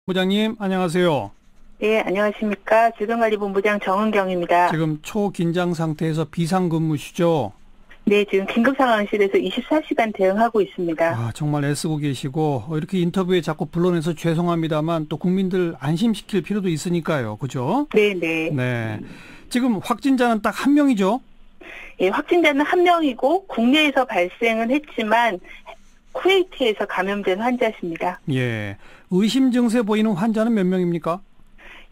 부장님, 안녕하세요. 네, 안녕하십니까. 질병관리본부장 정은경입니다. 지금 초긴장 상태에서 비상근무시죠? 네, 지금 긴급상황실에서 24시간 대응하고 있습니다. 아, 정말 애쓰고 계시고 이렇게 인터뷰에 자꾸 불러내서 죄송합니다만 또 국민들 안심시킬 필요도 있으니까요. 그죠? 네네. 네. 지금 확진자는 딱 한 명이죠? 예, 확진자는 한 명이고 국내에서 발생은 했지만 쿠웨이트에서 감염된 환자십니다. 예. 의심 증세 보이는 환자는 몇 명입니까?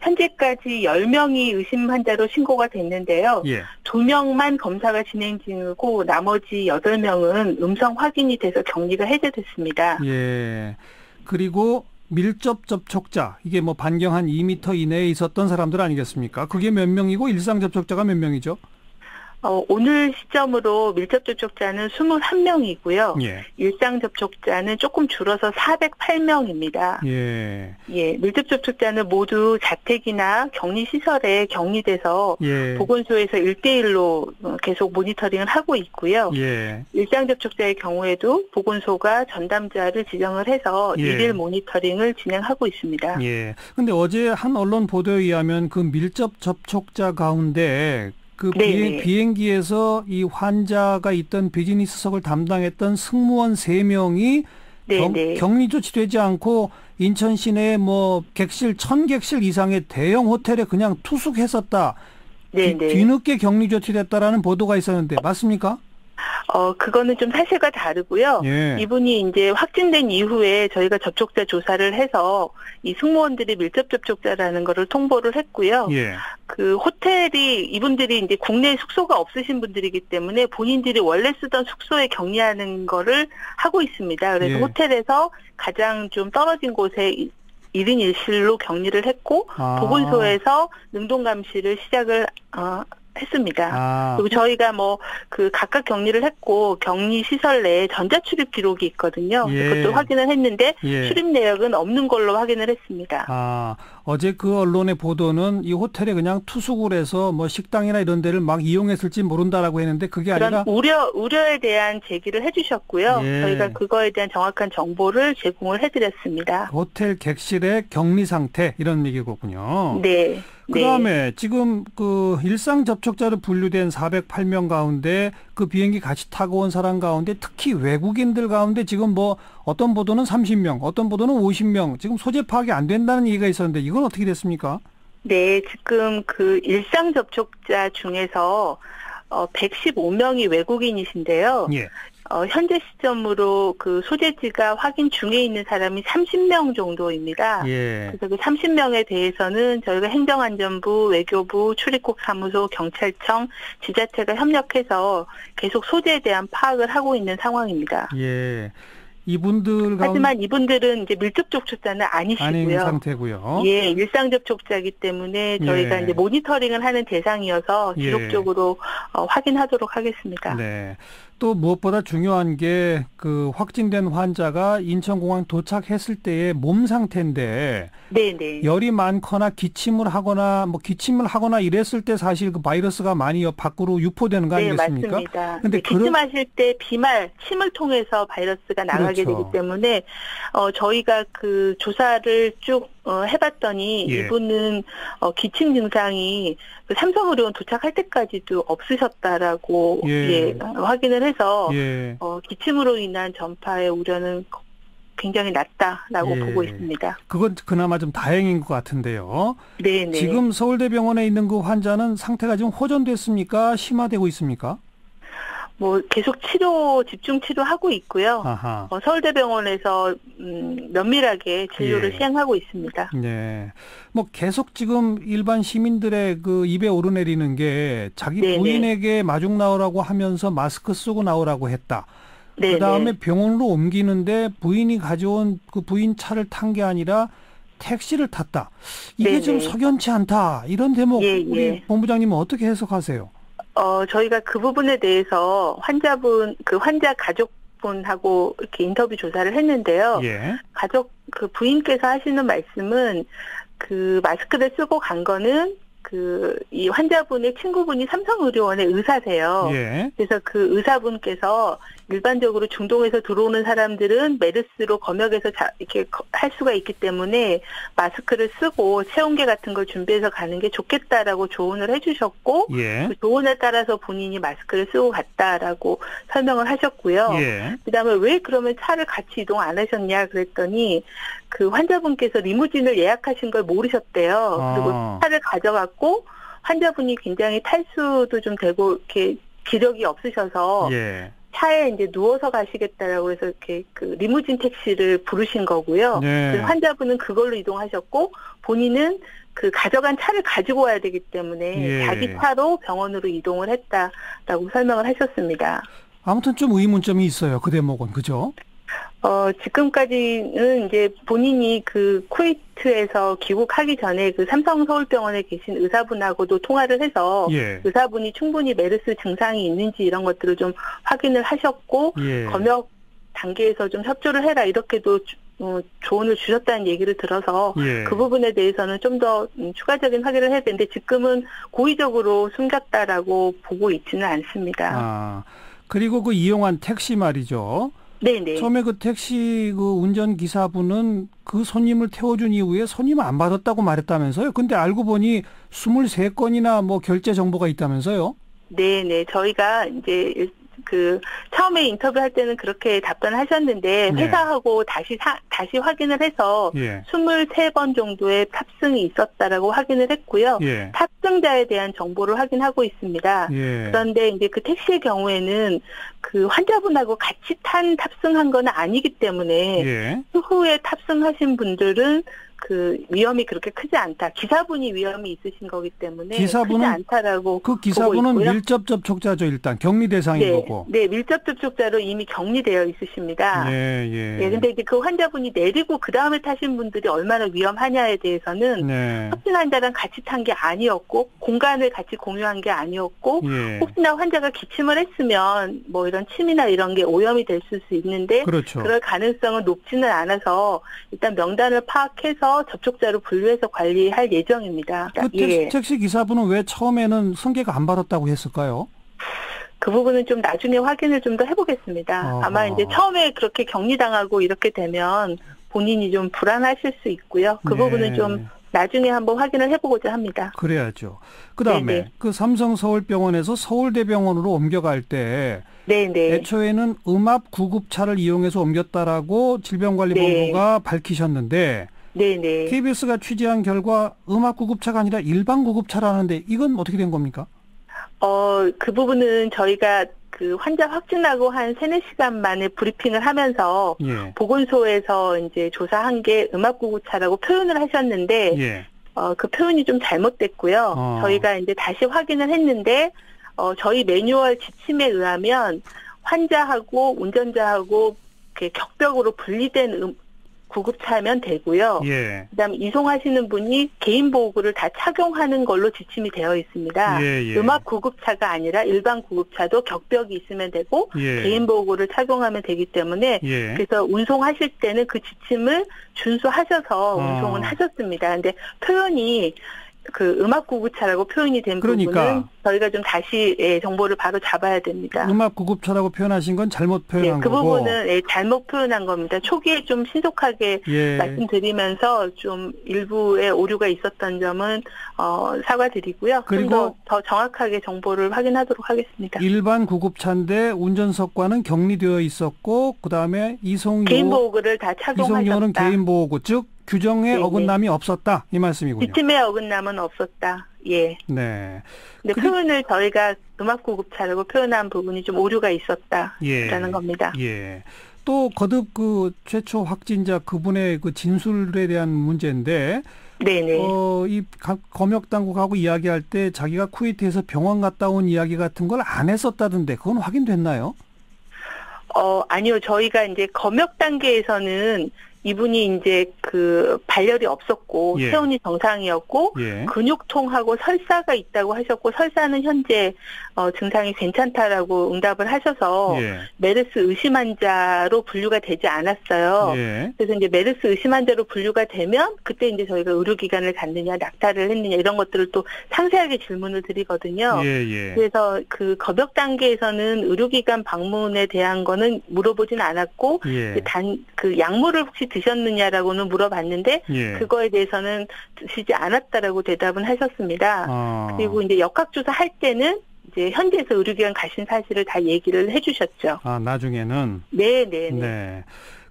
현재까지 10명이 의심 환자로 신고가 됐는데요. 예. 2명만 검사가 진행 중이고 나머지 8명은 음성 확인이 돼서 격리가 해제됐습니다. 예. 그리고 밀접 접촉자, 이게 뭐 반경 한 2m 이내에 있었던 사람들 아니겠습니까? 그게 몇 명이고 일상 접촉자가 몇 명이죠? 오늘 시점으로 밀접 접촉자는 21명이고요. 예. 일상 접촉자는 조금 줄어서 408명입니다. 예. 예, 밀접 접촉자는 모두 자택이나 격리시설에 격리돼서 예. 보건소에서 1대1로 계속 모니터링을 하고 있고요. 예. 일상 접촉자의 경우에도 보건소가 전담자를 지정을 해서 예. 일일 모니터링을 진행하고 있습니다. 예. 근데 어제 한 언론 보도에 의하면 그 밀접 접촉자 가운데 그 네네. 비행기에서 이 환자가 있던 비즈니스석을 담당했던 승무원 3명이 네네. 격리 조치되지 않고 인천 시내에 뭐 객실 1000객실 이상의 대형 호텔에 그냥 투숙했었다. 네네. 뒤늦게 격리 조치됐다라는 보도가 있었는데 맞습니까? 그거는 좀 사실과 다르고요. 예. 이분이 이제 확진된 이후에 저희가 접촉자 조사를 해서 이 승무원들이 밀접 접촉자라는 거를 통보를 했고요. 예. 그 호텔이 이분들이 이제 국내 숙소가 없으신 분들이기 때문에 본인들이 원래 쓰던 숙소에 격리하는 거를 하고 있습니다. 그래서 예. 호텔에서 가장 좀 떨어진 곳에 1인 1실로 격리를 했고 보건소에서 능동감시를 시작을 했습니다. 그리고 저희가 그 각각 격리를 했고 격리 시설 내에 전자출입 기록이 있거든요. 예. 그것도 확인을 했는데 예. 출입 내역은 없는 걸로 확인을 했습니다. 어제 그 언론의 보도는 이 호텔에 그냥 투숙을 해서 뭐 식당이나 이런 데를 막 이용했을지 모른다라고 했는데 그게 아니라 우려에 대한 제기를 해주셨고요. 예. 저희가 그거에 대한 정확한 정보를 제공을 해드렸습니다. 호텔 객실의 격리 상태 이런 얘기거군요. 네. 그다음에 지금 그 일상 접촉자로 분류된 408명 가운데 그 비행기 같이 타고 온 사람 가운데 특히 외국인들 가운데 지금 뭐 어떤 보도는 30명, 어떤 보도는 50명 지금 소재 파악이 안 된다는 얘기가 있었는데 이건 어떻게 됐습니까? 네, 지금 그 일상 접촉자 중에서 115명이 외국인이신데요. 예. 현재 시점으로 그 소재지가 확인 중에 있는 사람이 30명 정도입니다. 예. 그래서 그 30명에 대해서는 저희가 행정안전부, 외교부, 출입국 사무소, 경찰청, 지자체가 협력해서 계속 소재에 대한 파악을 하고 있는 상황입니다. 예. 이분들 하지만 이분들은 이제 밀접 접촉자는 아니시고요. 아닌 상태고요. 예, 일상 접촉자이기 때문에 저희가 예. 이제 모니터링을 하는 대상이어서 기록적으로 확인하도록 하겠습니다. 네. 또 무엇보다 중요한 게 그 확진된 환자가 인천공항 도착했을 때의 몸 상태인데 네네. 열이 많거나 기침을 하거나 이랬을 때 사실 그 바이러스가 많이 밖으로 유포되는 거 아니겠습니까? 네, 맞습니다. 근데 기침하실 때 비말, 침을 통해서 바이러스가 나가게 그렇죠. 되기 때문에 저희가 그 조사를 쭉 해봤더니 이분은 기침 증상이 그 삼성의료원 도착할 때까지도 없으셨다라고 확인을 해서 기침으로 인한 전파의 우려는 굉장히 낮다라고 보고 있습니다. 그건 그나마 좀 다행인 것 같은데요. 네네. 지금 서울대병원에 있는 그 환자는 상태가 지금 호전됐습니까? 심화되고 있습니까? 계속 집중 치료하고 있고요. 서울대병원에서 면밀하게 진료를 시행하고 있습니다. 네. 계속 지금 일반 시민들의 그 입에 오르내리는 게 자기 부인에게 마중 나오라고 하면서 마스크 쓰고 나오라고 했다. 그 다음에 병원으로 옮기는데 부인이 가져온 그 부인 차를 탄 게 아니라 택시를 탔다. 이게 좀 석연치 않다. 이런 대목 우리 본부장님은 어떻게 해석하세요? 저희가 그 부분에 대해서 환자 가족분하고 이렇게 인터뷰 조사를 했는데요. 그 부인께서 하시는 말씀은 그 마스크를 쓰고 간 거는 이 환자분의 친구분이 삼성의료원의 의사세요. 그래서 그 의사분께서 일반적으로 중동에서 들어오는 사람들은 메르스로 검역해서 이렇게 할 수가 있기 때문에 마스크를 쓰고 체온계 같은 걸 준비해서 가는 게 좋겠다라고 조언을 해주셨고 그 조언에 따라서 본인이 마스크를 쓰고 갔다라고 설명을 하셨고요. 그다음에 왜 그러면 차를 같이 이동 안 하셨냐 그랬더니 그 환자분께서 리무진을 예약하신 걸 모르셨대요. 그리고 차를 가져갔고 환자분이 굉장히 탈수도 좀 되고 이렇게 기력이 없으셔서 차에 이제 누워서 가시겠다라고 해서 이렇게 그 리무진 택시를 부르신 거고요. 그래서 환자분은 그걸로 이동하셨고 본인은 그 가져간 차를 가지고 와야 되기 때문에 자기 차로 병원으로 이동을 했다라고 설명을 하셨습니다. 아무튼 좀 의문점이 있어요. 그 대목은 그죠? 지금까지는 이제 본인이 그 쿠웨이트에서 귀국하기 전에 그 삼성 서울병원에 계신 의사분하고도 통화를 해서 의사분이 충분히 메르스 증상이 있는지 이런 것들을 좀 확인을 하셨고 검역 단계에서 좀 협조를 해라 이렇게도 조언을 주셨다는 얘기를 들어서 그 부분에 대해서는 좀 더 추가적인 확인을 해야 되는데 지금은 고의적으로 숨겼다라고 보고 있지는 않습니다. 그리고 그 이용한 택시 말이죠. 네네. 처음에 그 택시 그 운전기사분은 그 손님을 태워준 이후에 손님을 안 받았다고 말했다면서요? 근데 알고 보니 23건이나 뭐 결제 정보가 있다면서요? 네네. 저희가 이제 그 처음에 인터뷰할 때는 그렇게 답변을 하셨는데 회사하고 다시 확인을 해서 23번 정도의 탑승이 있었다라고 확인을 했고요. 탑승자에 대한 정보를 확인하고 있습니다. 그런데 이제 그 택시의 경우에는 그 환자분하고 같이 탑승한 건 아니기 때문에 후에 탑승하신 분들은 그 위험이 그렇게 크지 않다. 기사분이 위험이 있으신 거기 때문에 크지 않다라고 그 기사분은 보고 있고요. 밀접 접촉자죠. 일단 격리 대상인 거고. 네, 밀접 접촉자로 이미 격리되어 있으십니다. 근데 이제 그 환자분이 내리고 그 다음에 타신 분들이 얼마나 위험하냐에 대해서는 확진 환자랑 같이 탄 게 아니었고 공간을 같이 공유한 게 아니었고 혹시나 환자가 기침을 했으면 뭐 이런 침이나 이런 게 오염이 됐을 수 있는데 그럴 가능성은 높지는 않아서 일단 명단을 파악해서 접촉자로 분류해서 관리할 예정입니다. 그 택시 기사분은 왜 처음에는 승객 안 받았다고 했을까요? 그 부분은 좀 나중에 확인을 좀 더 해보겠습니다. 아마 이제 처음에 그렇게 격리당하고 이렇게 되면 본인이 좀 불안하실 수 있고요. 그 부분은 좀 나중에 한번 확인을 해보고자 합니다. 그래야죠. 그다음에 그 삼성 서울병원에서 서울대병원으로 옮겨갈 때 애초에는 음압 구급차를 이용해서 옮겼다라고 질병관리본부가 밝히셨는데 KBS가 취재한 결과 음압 구급차가 아니라 일반 구급차라는데 이건 어떻게 된 겁니까? 그 부분은 저희가 그 환자 확진하고 한 3-4시간 만에 브리핑을 하면서 보건소에서 이제 조사한 게 음압 구급차라고 표현을 하셨는데 그 표현이 좀 잘못됐고요. 저희가 이제 다시 확인을 했는데 저희 매뉴얼 지침에 의하면 환자하고 운전자하고 이렇게 격벽으로 분리된 구급차면 되고요. 그다음에 이송하시는 분이 개인 보호구를 다 착용하는 걸로 지침이 되어 있습니다. 음압 구급차가 아니라 일반 구급차도 격벽이 있으면 되고 개인 보호구를 착용하면 되기 때문에 그래서 운송하실 때는 그 지침을 준수하셔서 운송은 하셨습니다. 근데 표현이 그 음압 구급차라고 표현이 된 부분은 저희가 좀 다시 정보를 바로 잡아야 됩니다. 음압 구급차라고 표현하신 건 잘못 표현한 그 거고. 부분은 잘못 표현한 겁니다. 초기에 좀 신속하게 말씀드리면서 좀 일부의 오류가 있었던 점은 사과드리고요. 그리고 더 정확하게 정보를 확인하도록 하겠습니다. 일반 구급차인데 운전석과는 격리되어 있었고 그다음에 개인 보호구를 다 착용하셨다. 이송료는 개인 보호구 즉 규정에 어긋남이 없었다 이 말씀이군요. 지침에 어긋남은 없었다. 근데 표현을 저희가 음압구급차라고 표현한 부분이 좀 오류가 있었다라는 겁니다. 또 거듭 그 최초 확진자 그분의 그 진술에 대한 문제인데, 이 검역 당국하고 이야기할 때 자기가 쿠웨이트에서 병원 갔다 온 이야기 같은 걸 안 했었다던데 그건 확인됐나요? 아니요. 저희가 이제 검역 단계에서는 이분이 이제 그 발열이 없었고 예. 체온이 정상이었고 예. 근육통하고 설사가 있다고 하셨고 설사는 현재 증상이 괜찮다라고 응답을 하셔서 예. 메르스 의심 환자로 분류가 되지 않았어요. 예. 그래서 이제 메르스 의심 환자로 분류가 되면 그때 이제 저희가 의료기관을 갔느냐, 낙타를 했느냐 이런 것들을 또 상세하게 질문을 드리거든요. 예. 그래서 그 검역 단계에서는 의료기관 방문에 대한 거는 물어보진 않았고 예. 그 약물을 혹시 드셨느냐라고는 물어봤는데 예. 그거에 대해서는 드시지 않았다라고 대답은 하셨습니다. 그리고 이제 역학조사 할 때는 이제 현지에서 의료기관 가신 사실을 다 얘기를 해주셨죠. 아, 나중에는? 네.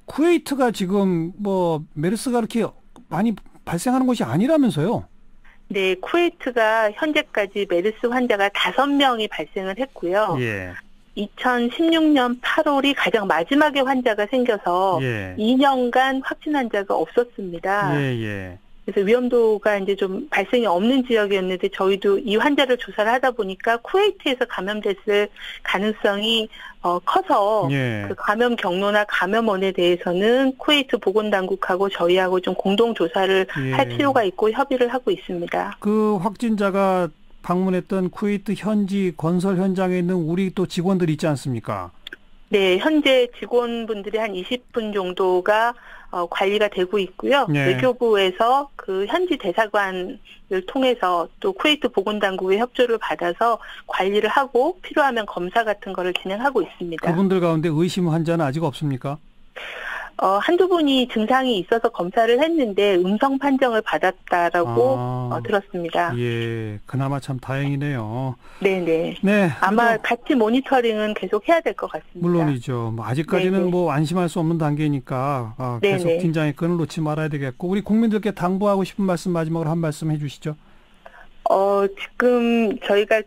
쿠웨이트가 지금 뭐 메르스가 그렇게 많이 발생하는 곳이 아니라면서요? 네, 쿠웨이트가 현재까지 메르스 환자가 5명이 발생을 했고요. 예. 2016년 8월이 가장 마지막에 환자가 생겨서 예. 2년간 확진 환자가 없었습니다. 예. 그래서 위험도가 이제 좀 발생이 없는 지역이었는데 저희도 이 환자를 조사를 하다 보니까 쿠웨이트에서 감염됐을 가능성이 커서 예. 그 감염 경로나 감염원에 대해서는 쿠웨이트 보건당국하고 저희하고 좀 공동 조사를 할 필요가 있고 협의를 하고 있습니다. 그 확진자가 방문했던 쿠웨이트 현지 건설 현장에 있는 우리 또 직원들 있지 않습니까? 네, 현재 직원분들이 한 20분 정도가 관리가 되고 있고요. 네. 외교부에서 그 현지 대사관을 통해서 또 쿠웨이트 보건당국의 협조를 받아서 관리를 하고 필요하면 검사 같은 거를 진행하고 있습니다. 그분들 가운데 의심 환자는 아직 없습니까? 한두 분이 증상이 있어서 검사를 했는데 음성 판정을 받았다라고 들었습니다. 예, 그나마 참 다행이네요. 네네. 네. 아마 같이 모니터링은 계속 해야 될 것 같습니다. 물론이죠. 아직까지는 네네. 뭐 안심할 수 없는 단계니까 계속 네네. 긴장의 끈을 놓지 말아야 되겠고 우리 국민들께 당부하고 싶은 말씀 마지막으로 한 말씀 해주시죠. 지금 저희가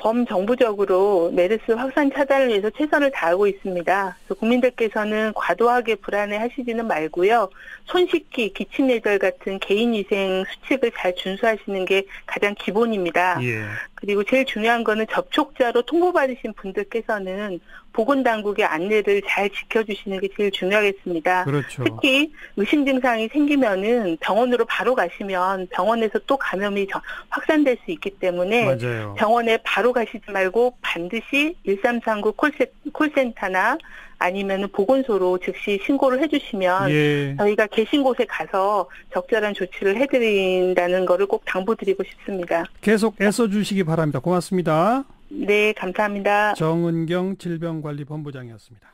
범정부적으로 메르스 확산 차단을 위해서 최선을 다하고 있습니다. 그래서 국민들께서는 과도하게 불안해하시지는 말고요. 손 씻기, 기침 예절 같은 개인위생 수칙을 잘 준수하시는 게 가장 기본입니다. 예. 그리고 제일 중요한 거는 접촉자로 통보받으신 분들께서는 보건당국의 안내를 잘 지켜주시는 게 제일 중요하겠습니다. 그렇죠. 특히 의심 증상이 생기면은 병원으로 바로 가시면 병원에서 또 감염이 확산될 수 있기 때문에 맞아요. 병원에 바로 가시지 말고 반드시 1339 콜센터나 아니면 보건소로 즉시 신고를 해주시면 예. 저희가 계신 곳에 가서 적절한 조치를 해드린다는 거를 꼭 당부드리고 싶습니다. 계속 애써주시기 바랍니다. 고맙습니다. 네, 감사합니다. 정은경 질병관리본부장이었습니다.